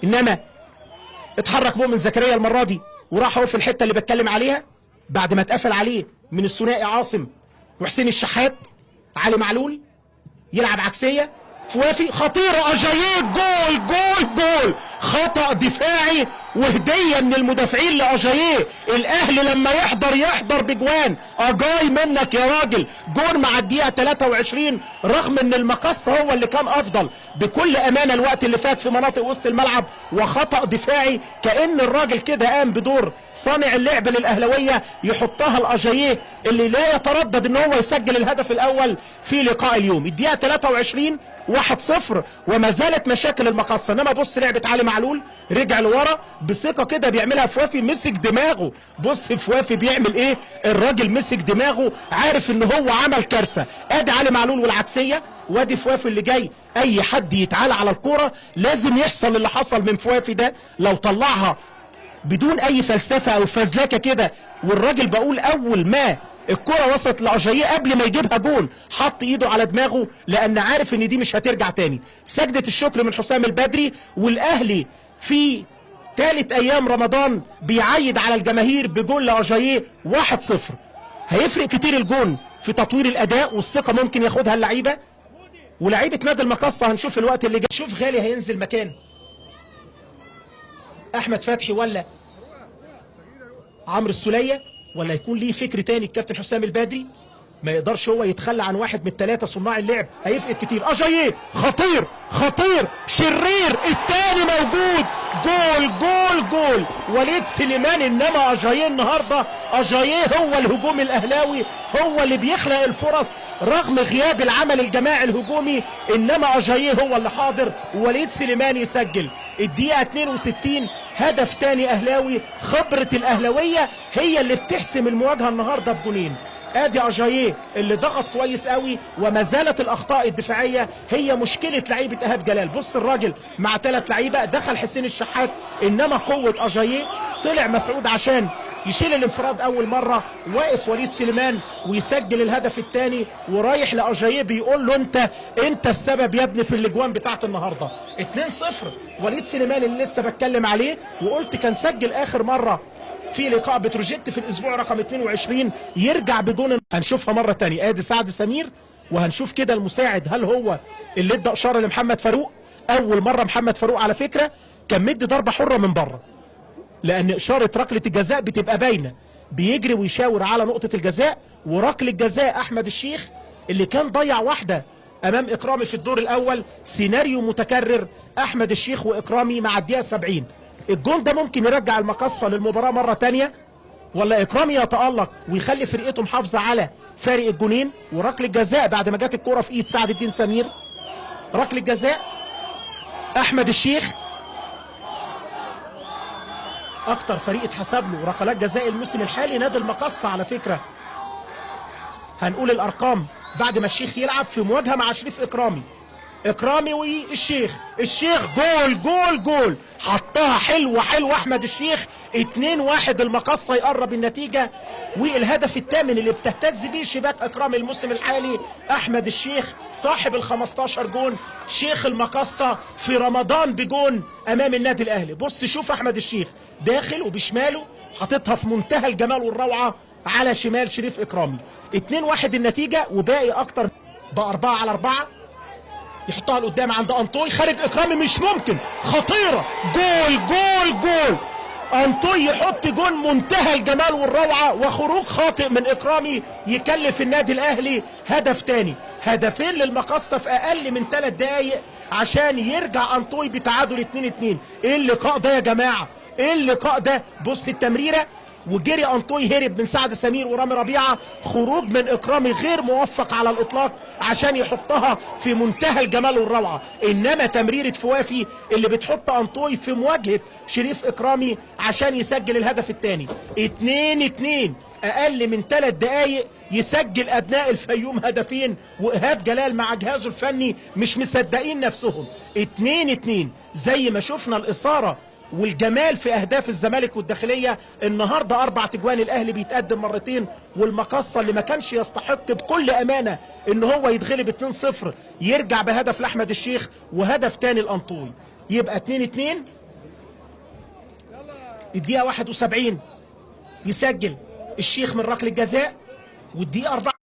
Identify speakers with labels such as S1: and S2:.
S1: انما اتحرك مؤمن زكريا المره دي وراح هو في الحته اللي بتكلم عليها بعد ما اتقفل عليه من الثنائي عاصم وحسين الشحات. علي معلول يلعب عكسيه، فوافي خطيره، اجاييه، جول جول جول، خطأ دفاعي وهديه من المدافعين لاجاييه. الاهلي لما يحضر بجوان. اجاي منك يا راجل، جول مع الدقيقه 23 رغم ان المقص هو اللي كان افضل بكل امانه الوقت اللي فات في مناطق وسط الملعب، وخطأ دفاعي كأن الراجل كده قام بدور صانع اللعب للاهلاويه يحطها لاجاييه اللي لا يتردد ان هو يسجل الهدف الاول في لقاء اليوم. الدقيقه 23 1-0 وما زالت مشاكل المقصه. انما بص لعبه علي معلول، رجع لورا بثقه كده بيعملها فوافي، مسك دماغه. بص فوافي بيعمل ايه، الراجل مسك دماغه عارف ان هو عمل كارثه. ادي علي معلول والعكسيه، وادي فوافي اللي جاي. اي حد يتعالى على الكوره لازم يحصل اللي حصل من فوافي ده لو طلعها بدون اي فلسفه او فزلكه كده. والراجل بقول اول ما الكرة وصلت لأجاييه قبل ما يجيبها جون حط ايده على دماغه لان عارف ان دي مش هترجع تاني. سجدة الشكر من حسام البدري. والاهلي في ثالث ايام رمضان بيعيد على الجماهير بجون لأجاييه 1-0. هيفرق كتير الجون في تطوير الاداء والثقة ممكن ياخدها اللعيبة ولاعيبة نادي المقصة. هنشوف الوقت اللي جاي. شوف غالي هينزل مكان احمد فتحي ولا عمرو السولية، ولا يكون ليه فكر تاني الكابتن حسام البدري. ما يقدرش هو يتخلى عن واحد من الثلاثه صناع اللعب، هيفقد كتير. اجاييه خطير خطير، شرير الثاني موجود، جول جول جول وليد سليمان. انما اجاييه النهارده، اجاييه هو الهجوم الاهلاوي، هو اللي بيخلق الفرص رغم غياب العمل الجماعي الهجومي. انما اجاييه هو اللي حاضر ووليد سليمان يسجل. الدقيقه 62 هدف تاني اهلاوي. خبره الاهلاويه هي اللي بتحسم المواجهه النهارده بجونين. ادي اجاييه اللي ضغط كويس قوي وما زالت الاخطاء الدفاعيه هي مشكله لعيبه ايهاب جلال. بص الراجل مع 3 لعيبه، دخل حسين الشحات انما قوه اجاييه. طلع مسعود عشان يشيل الانفراد اول مره، واقف وليد سليمان ويسجل الهدف الثاني ورايح لاجاييه بيقول له انت السبب يا ابني في الاجوان بتاعت النهارده. 2-0 وليد سليمان اللي لسه بتكلم عليه وقلت كان سجل اخر مره في لقاء بتروجيت في الاسبوع رقم 22 يرجع بجون. هنشوفها مره ثانيه. ادي سعد سمير وهنشوف كده المساعد هل هو اللي ادى اشاره لمحمد فاروق. اول مره محمد فاروق على فكره كان مدي ضربه حره من بره لان اشاره ركله الجزاء بتبقى باينه، بيجري ويشاور على نقطه الجزاء. وركله جزاء احمد الشيخ اللي كان ضيع واحده امام اكرامي في الدور الاول. سيناريو متكرر، احمد الشيخ واكرامي مع الدقيقه 70. الجول ده ممكن يرجع المقصه للمباراه مره ثانيه، ولا اكرامي يتالق ويخلي فرقته محافظه على فارق الجونين. وركله جزاء بعد ما جت الكوره في ايد سعد الدين سمير. ركله جزاء احمد الشيخ، اكتر فريق اتحسب له ركلات جزاء الموسم الحالي نادي المقصه على فكره. هنقول الارقام بعد ما الشيخ يلعب في مواجهه مع شريف اكرامي والشيخ. الشيخ جول جول جول، حطها حلوه حلوه احمد الشيخ. 2-1 المقصه يقرب النتيجه. والهدف الثامن اللي بتهتز بيه شباك اكرامي الموسم الحالي احمد الشيخ صاحب ال 15 جون. شيخ المقصه في رمضان بجون امام النادي الاهلي. بص شوف احمد الشيخ داخل وبشماله حاططها في منتهى الجمال والروعه على شمال شريف اكرامي. 2-1 النتيجه وباقي اكتر ب4-4. يحطها لقدام عند انطوي، خارج اكرامي مش ممكن، خطيره، جول جول جول. انطوي يحط جول منتهى الجمال والروعه وخروج خاطئ من اكرامي يكلف النادي الاهلي هدف تاني. هدفين للمقصه في اقل من 3 دقايق عشان يرجع انطوي بتعادل 2-2. ايه اللقاء ده يا جماعه، ايه اللقاء ده. بص التمريره وجري انطوي هرب من سعد سمير ورامي ربيعه. خروج من اكرامي غير موفق على الاطلاق عشان يحطها في منتهى الجمال والروعه. انما تمريره فوافي اللي بتحط انطوي في مواجهه شريف اكرامي عشان يسجل الهدف الثاني. 2-2 اقل من 3 دقايق يسجل ابناء الفيوم هدفين وايهاب جلال مع جهازه الفني مش مصدقين نفسهم. 2-2 زي ما شفنا الاثاره والجمال في اهداف الزمالك والداخليه. النهارده 4 تجوان الاهلي بيتقدم مرتين، والمقصه اللي ما كانش يستحق بكل امانه ان هو يتغلب 2-0 يرجع بهدف لاحمد الشيخ وهدف تاني لانطوي. يبقى 2-2 الدقيقة 71 يسجل الشيخ من ركلة جزاء، والدقيقة 4